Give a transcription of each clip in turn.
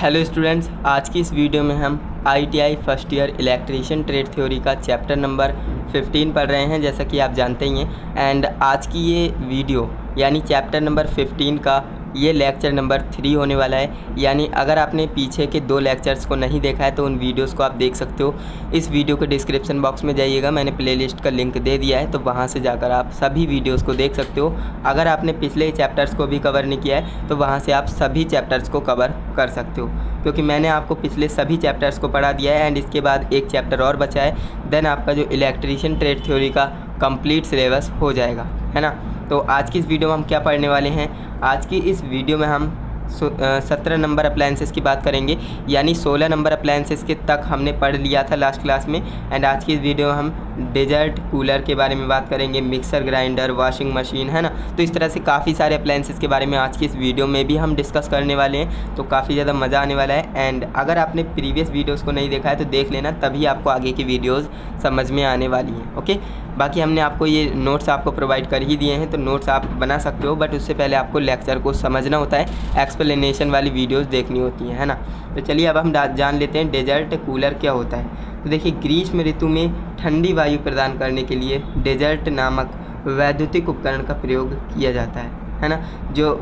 Hello students, आज की इस वीडियो में हम ITI first year electrician trade theory का चैप्टर नंबर 15 पढ़ रहे हैं, जैसा कि आप जानते ही हैं। एंड आज की ये वीडियो यानी चैप्टर नंबर 15 का ये लेक्चर नंबर 3 होने वाला है। यानी अगर आपने पीछे के 2 लेक्चर्स को नहीं देखा है तो उन वीडियोस को आप देख सकते हो। इस वीडियो के डिस्क्रिप्शन बॉक्स में जाइएगा, मैंने प्लेलिस्ट का लिंक दे दिया है, तो वहाँ से जाकर आप सभी वीडियोस को देख सकते हो। अगर आपने पिछले चैप्टर्स को भी कवर नहीं किया है तो वहाँ से आप सभी चैप्टर्स को कवर कर सकते हो, क्योंकि मैंने आपको पिछले सभी चैप्टर्स को पढ़ा दिया है। एंड इसके बाद एक चैप्टर और बचा है, देन आपका जो इलेक्ट्रीशियन ट्रेड थ्योरी का कंप्लीट सिलेबस हो जाएगा, है ना। तो आज की इस वीडियो में हम क्या पढ़ने वाले हैं? आज की इस वीडियो में हम 17 नंबर अप्लायंसेस की बात करेंगे, यानी 16 नंबर अप्लायंसेस के तक हमने पढ़ लिया था लास्ट क्लास में। एंड आज की इस वीडियो में हम डेजर्ट कूलर के बारे में बात करेंगे, मिक्सर ग्राइंडर, वॉशिंग मशीन, है ना। तो इस तरह से काफ़ी सारे अप्लायंसेस के बारे में आज की इस वीडियो में भी हम डिस्कस करने वाले हैं, तो काफ़ी ज़्यादा मज़ा आने वाला है। एंड अगर आपने प्रीवियस वीडियोज़ को नहीं देखा है तो देख लेना, तभी आपको आगे की वीडियोज़ समझ में आने वाली हैं। ओके, बाकी हमने आपको ये नोट्स आपको प्रोवाइड कर ही दिए हैं, तो नोट्स आप बना सकते हो, बट उससे पहले आपको लेक्चर को समझना होता है, एक्सप्लेनेशन वाली वीडियोस देखनी होती हैं, है ना। तो चलिए अब हम जान लेते हैं डेजर्ट कूलर क्या होता है। तो देखिए, ग्रीष्म ऋतु में ठंडी वायु प्रदान करने के लिए डेजर्ट नामक वैद्युतिक उपकरण का प्रयोग किया जाता है ना। जो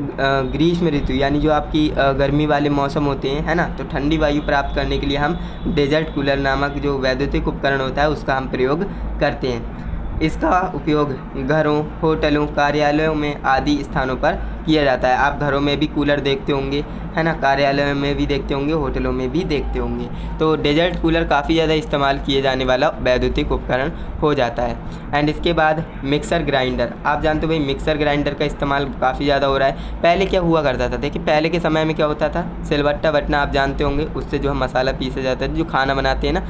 ग्रीष्म ऋतु यानी जो आपकी गर्मी वाले मौसम होते हैं, है ना, तो ठंडी वायु प्राप्त करने के लिए हम डेजर्ट कूलर नामक जो वैद्युतिक उपकरण होता है उसका हम प्रयोग करते हैं। इसका उपयोग घरों, होटलों, कार्यालयों में आदि स्थानों पर किया जाता है। आप घरों में भी कूलर देखते होंगे, है ना, कार्यालयों में भी देखते होंगे, होटलों में भी देखते होंगे। तो डेजर्ट कूलर काफ़ी ज़्यादा इस्तेमाल किए जाने वाला वैद्युतिक उपकरण हो जाता है। एंड इसके बाद मिक्सर ग्राइंडर, आप जानते हो भाई मिक्सर ग्राइंडर का इस्तेमाल काफ़ी ज़्यादा हो रहा है। पहले क्या हुआ करता था, देखिए पहले के समय में क्या होता था, सिलबट्टा बटना आप जानते होंगे, उससे जो हम मसाला पीसा जाता है। जो खाना बनाते हैं ना,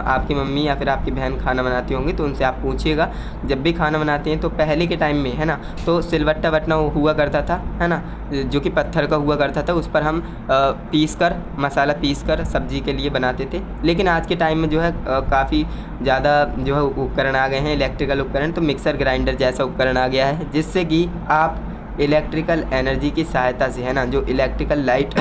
आपकी मम्मी या फिर आपकी बहन खाना बनाती होंगी तो उनसे आप पूछिएगा, जब भी खाना बनाते हैं तो पहले के टाइम में, है ना, तो सिलबट्टा बटना हुआ करता था, है ना, जो कि पत्थर का हुआ करता था। उस पर हम मसाला पीस कर सब्जी के लिए बनाते थे। लेकिन आज के टाइम में जो है काफ़ी ज़्यादा जो है उपकरण आ गए हैं, इलेक्ट्रिकल उपकरण। तो मिक्सर ग्राइंडर जैसा उपकरण आ गया है, जिससे कि आप इलेक्ट्रिकल एनर्जी की सहायता से, है ना, जो इलेक्ट्रिकल लाइट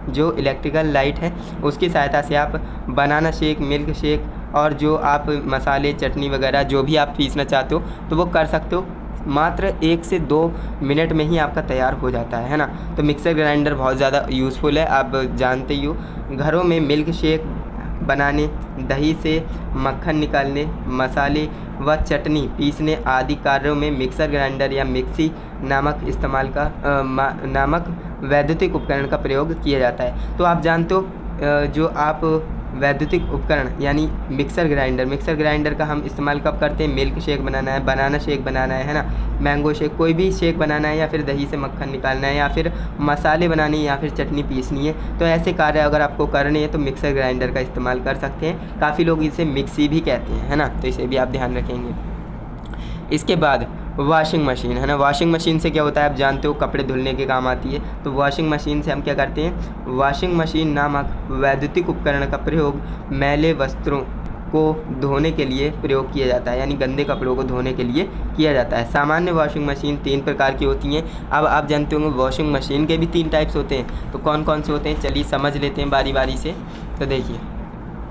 जो इलेक्ट्रिकल लाइट है उसकी सहायता से आप बनाना शेक, मिल्क शेक और जो आप मसाले, चटनी वगैरह जो भी आप पीसना चाहते हो तो वो कर सकते हो। मात्र 1 से 2 मिनट में ही आपका तैयार हो जाता है ना। तो मिक्सर ग्राइंडर बहुत ज़्यादा यूज़फुल है, आप जानते ही हो। घरों में मिल्क शेक बनाने, दही से मक्खन निकालने, मसाले व चटनी पीसने आदि कार्यों में मिक्सर ग्राइंडर या मिक्सी नामक वैद्युतिक उपकरण का प्रयोग किया जाता है। तो आप जानते हो जो आप वैद्युतिक उपकरण यानी मिक्सर ग्राइंडर का हम इस्तेमाल कब करते हैं? मिल्क शेक बनाना है, बनाना शेक बनाना है ना, मैंगो शेक, कोई भी शेक बनाना है, या फिर दही से मक्खन निकालना है, या फिर मसाले बनाने या फिर चटनी पीसनी है। तो ऐसे कार्य अगर आपको करने हैं तो मिक्सर ग्राइंडर का इस्तेमाल कर सकते हैं। काफ़ी लोग इसे मिक्सी भी कहते हैं, है ना, तो इसे भी आप ध्यान रखेंगे। इसके बाद वॉशिंग मशीन, है ना। वॉशिंग मशीन से क्या होता है आप जानते हो, कपड़े धुलने के काम आती है। तो वॉशिंग मशीन से हम क्या करते हैं? वॉशिंग मशीन नामक वैद्युतिक उपकरण का प्रयोग मैले वस्त्रों को धोने के लिए प्रयोग किया जाता है, यानी गंदे कपड़ों को धोने के लिए किया जाता है। सामान्य वॉशिंग मशीन 3 प्रकार की होती हैं। अब आप जानते होंगे वॉशिंग मशीन के भी 3 टाइप्स होते हैं, तो कौन कौन से होते हैं चलिए समझ लेते हैं बारी बारी से। तो देखिए,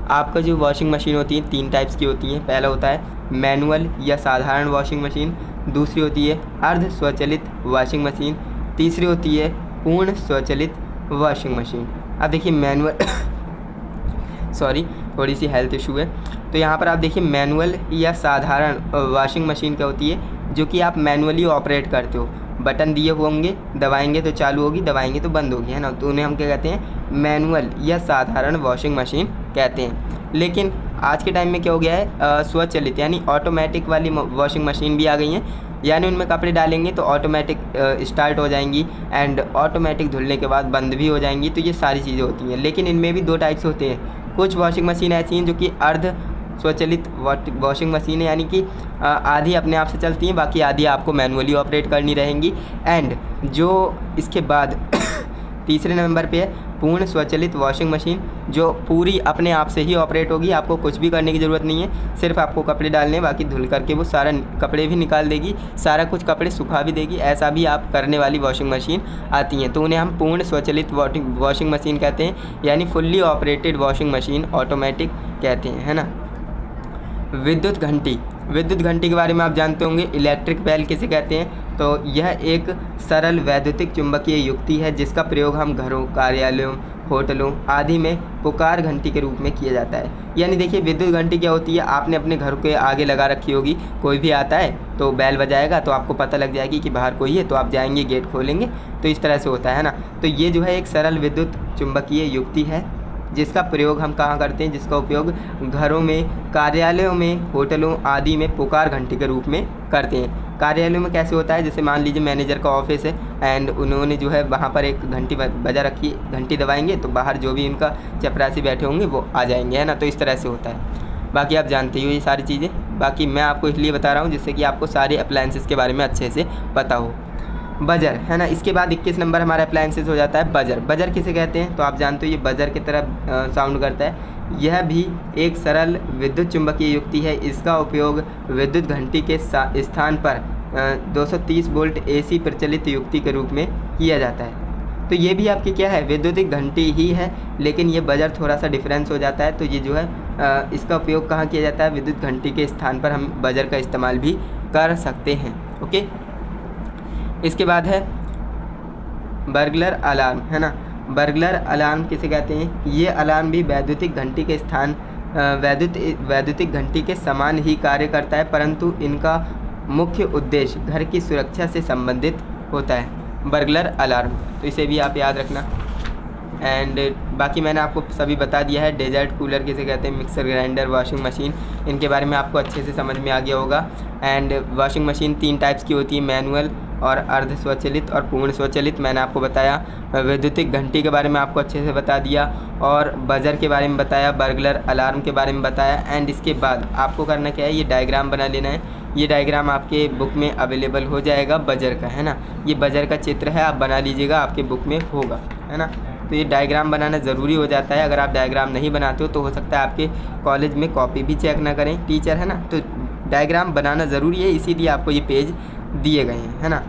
आपका जो वॉशिंग मशीन होती है 3 टाइप्स की होती हैं। पहला होता है मैनुअल या साधारण वॉशिंग मशीन, दूसरी होती है अर्ध स्वचालित वॉशिंग मशीन, तीसरी होती है पूर्ण स्वचालित वॉशिंग मशीन। अब देखिए मैनुअल थोड़ी सी हेल्थ इशू है। तो यहाँ पर आप देखिए मैनुअल या साधारण वॉशिंग मशीन क्या होती है, जो कि आप मैनुअली ऑपरेट करते हो। बटन दिए होंगे, दबाएंगे तो चालू होगी, दबाएंगे तो बंद होगी, है ना। तो उन्हें हम क्या कहते हैं? मैनुअल या साधारण वॉशिंग मशीन कहते हैं। लेकिन आज के टाइम में क्या हो गया है? स्वचालित यानी ऑटोमेटिक वाली वॉशिंग मशीन भी आ गई हैं, यानी उनमें कपड़े डालेंगे तो ऑटोमेटिक स्टार्ट हो जाएंगी एंड ऑटोमेटिक धुलने के बाद बंद भी हो जाएंगी। तो ये सारी चीज़ें होती हैं। लेकिन इनमें भी 2 टाइप्स होते हैं। कुछ वॉशिंग मशीन ऐसी हैं जो कि अर्ध स्वचालित वॉशिंग मशीन है, यानी कि आधी अपने आप से चलती हैं, बाकी आधी आपको मैनुअली ऑपरेट करनी रहेंगी। एंड जो इसके बाद तीसरे नंबर पे है पूर्ण स्वचालित वॉशिंग मशीन, जो पूरी अपने आप से ही ऑपरेट होगी, आपको कुछ भी करने की ज़रूरत नहीं है, सिर्फ आपको कपड़े डालने, बाकी धुल करके वो सारा कपड़े भी निकाल देगी, सारा कुछ कपड़े सुखा भी देगी। ऐसा भी आप करने वाली वॉशिंग मशीन आती हैं, तो उन्हें हम पूर्ण स्वचालित वॉशिंग मशीन कहते हैं, यानी fully operated washing machine, automatic कहते हैं, है ना। विद्युत घंटी, विद्युत घंटी के बारे में आप जानते होंगे, इलेक्ट्रिक बेल किसे कहते हैं। तो यह एक सरल वैद्युतिक चुंबकीय युक्ति है जिसका प्रयोग हम घरों, कार्यालयों, होटलों आदि में पुकार घंटी के रूप में किया जाता है। यानी देखिए विद्युत घंटी क्या होती है, आपने अपने घर के आगे लगा रखी होगी, कोई भी आता है तो बेल बजाएगा तो आपको पता लग जाएगी कि बाहर कोई है, तो आप जाएंगे गेट खोलेंगे, तो इस तरह से होता है ना। तो ये जो है एक सरल विद्युत चुंबकीय युक्ति है जिसका प्रयोग हम कहाँ करते हैं, जिसका उपयोग घरों में, कार्यालयों में, होटलों आदि में पुकार घंटी के रूप में करते हैं। कार्यालयों में कैसे होता है, जैसे मान लीजिए मैनेजर का ऑफिस है एंड उन्होंने जो है वहाँ पर एक घंटी बजा रखी है, घंटी दबाएंगे तो बाहर जो भी इनका चपरासी बैठे होंगे वो आ जाएंगे, है ना। तो इस तरह से होता है। बाकी आप जानते ही हो ये सारी चीज़ें, बाकी मैं आपको इसलिए बता रहा हूँ जिससे कि आपको सारे अप्लायंसेस के बारे में अच्छे से पता हो। बजर, है ना। इसके बाद 21 नंबर हमारा अप्लायंसेस हो जाता है बजर। बजर किसे कहते हैं, तो आप जानते हो ये बजर की तरह साउंड करता है। यह भी एक सरल विद्युत चुंबकीय युक्ति है। इसका उपयोग विद्युत घंटी के स्थान पर 230 वोल्ट AC प्रचलित युक्ति के रूप में किया जाता है। तो ये भी आपकी क्या है, विद्युतिक घंटी ही है, लेकिन ये बजर थोड़ा सा डिफरेंस हो जाता है। तो ये जो है इसका उपयोग कहाँ किया जाता है, विद्युत घंटी के स्थान पर हम बजर का इस्तेमाल भी कर सकते हैं। ओके, इसके बाद है बर्गलर अलार्म, है ना। बर्गलर अलार्म किसे कहते हैं, ये अलार्म भी वैद्युतिक घंटी के स्थान वैद्युतिक घंटी के समान ही कार्य करता है, परंतु इनका मुख्य उद्देश्य घर की सुरक्षा से संबंधित होता है, बर्गलर अलार्म। तो इसे भी आप याद रखना। एंड बाकी मैंने आपको सभी बता दिया है। डेजर्ट कूलर किसे कहते हैं, मिक्सर ग्राइंडर, वॉशिंग मशीन, इनके बारे में आपको अच्छे से समझ में आ गया होगा। एंड वॉशिंग मशीन 3 टाइप्स की होती है, मैनुअल और अर्ध स्वचालित और पूर्ण स्वचालित, मैंने आपको बताया। वैद्युतिक घंटी के बारे में आपको अच्छे से बता दिया और बजर के बारे में बताया, बर्गलर अलार्म के बारे में बताया। एंड इसके बाद आपको करना क्या है, ये डायग्राम बना लेना है। ये डायग्राम आपके बुक में अवेलेबल हो जाएगा बजर का, है ना। ये बजर का चित्र है, आप बना लीजिएगा, आपके बुक में होगा, है ना। तो ये डायग्राम बनाना ज़रूरी हो जाता है। अगर आप डायग्राम नहीं बनाते हो तो हो सकता है आपके कॉलेज में कॉपी भी चेक ना करें टीचर, है ना। तो डायग्राम बनाना ज़रूरी है, इसीलिए आपको ये पेज दिए गए हैं, है ना।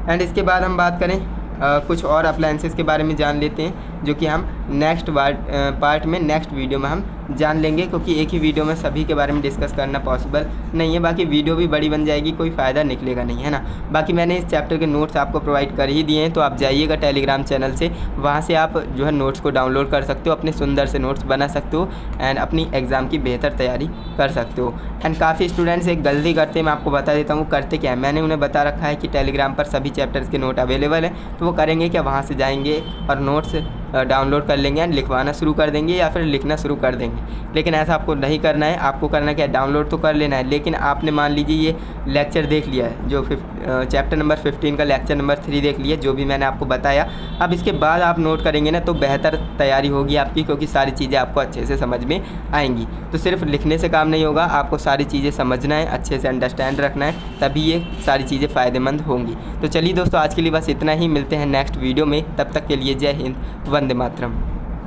एंड इसके बाद हम बात करें कुछ और अप्लायंसेस के बारे में जान लेते हैं, जो कि हम नेक्स्ट पार्ट में, नेक्स्ट वीडियो में हम जान लेंगे, क्योंकि एक ही वीडियो में सभी के बारे में डिस्कस करना पॉसिबल नहीं है। बाकी वीडियो भी बड़ी बन जाएगी, कोई फ़ायदा निकलेगा नहीं, है ना। बाकी मैंने इस चैप्टर के नोट्स आपको प्रोवाइड कर ही दिए हैं, तो आप जाइएगा टेलीग्राम चैनल से, वहाँ से आप जो है नोट्स को डाउनलोड कर सकते हो, अपने सुंदर से नोट्स बना सकते हो एंड अपनी एग्ज़ाम की बेहतर तैयारी कर सकते हो। एंड काफ़ी स्टूडेंट्स एक गलती करते हैं, मैं आपको बता देता हूँ करते क्या है। मैंने उन्हें बता रखा है कि टेलीग्राम पर सभी चैप्टर्स के नोट अवेलेबल है, तो वो करेंगे क्या, वहाँ से जाएंगे और नोट्स डाउनलोड कर लेंगे एंड लिखवाना शुरू कर देंगे या फिर लिखना शुरू कर देंगे। लेकिन ऐसा आपको नहीं करना है। आपको करना क्या है, डाउनलोड तो कर लेना है, लेकिन आपने मान लीजिए ये लेक्चर देख लिया है, जो चैप्टर नंबर 15 का लेक्चर नंबर 3 देख लिया, जो भी मैंने आपको बताया। अब इसके बाद आप नोट करेंगे ना तो बेहतर तैयारी होगी आपकी, क्योंकि सारी चीज़ें आपको अच्छे से समझ में आएंगी। तो सिर्फ लिखने से काम नहीं होगा, आपको सारी चीज़ें समझना है, अच्छे से अंडरस्टैंड रखना है, तभी ये सारी चीज़ें फ़ायदेमंद होंगी। तो चलिए दोस्तों, आज के लिए बस इतना ही, मिलते हैं नेक्स्ट वीडियो में। तब तक के लिए जय हिंद, वंदे मातरम।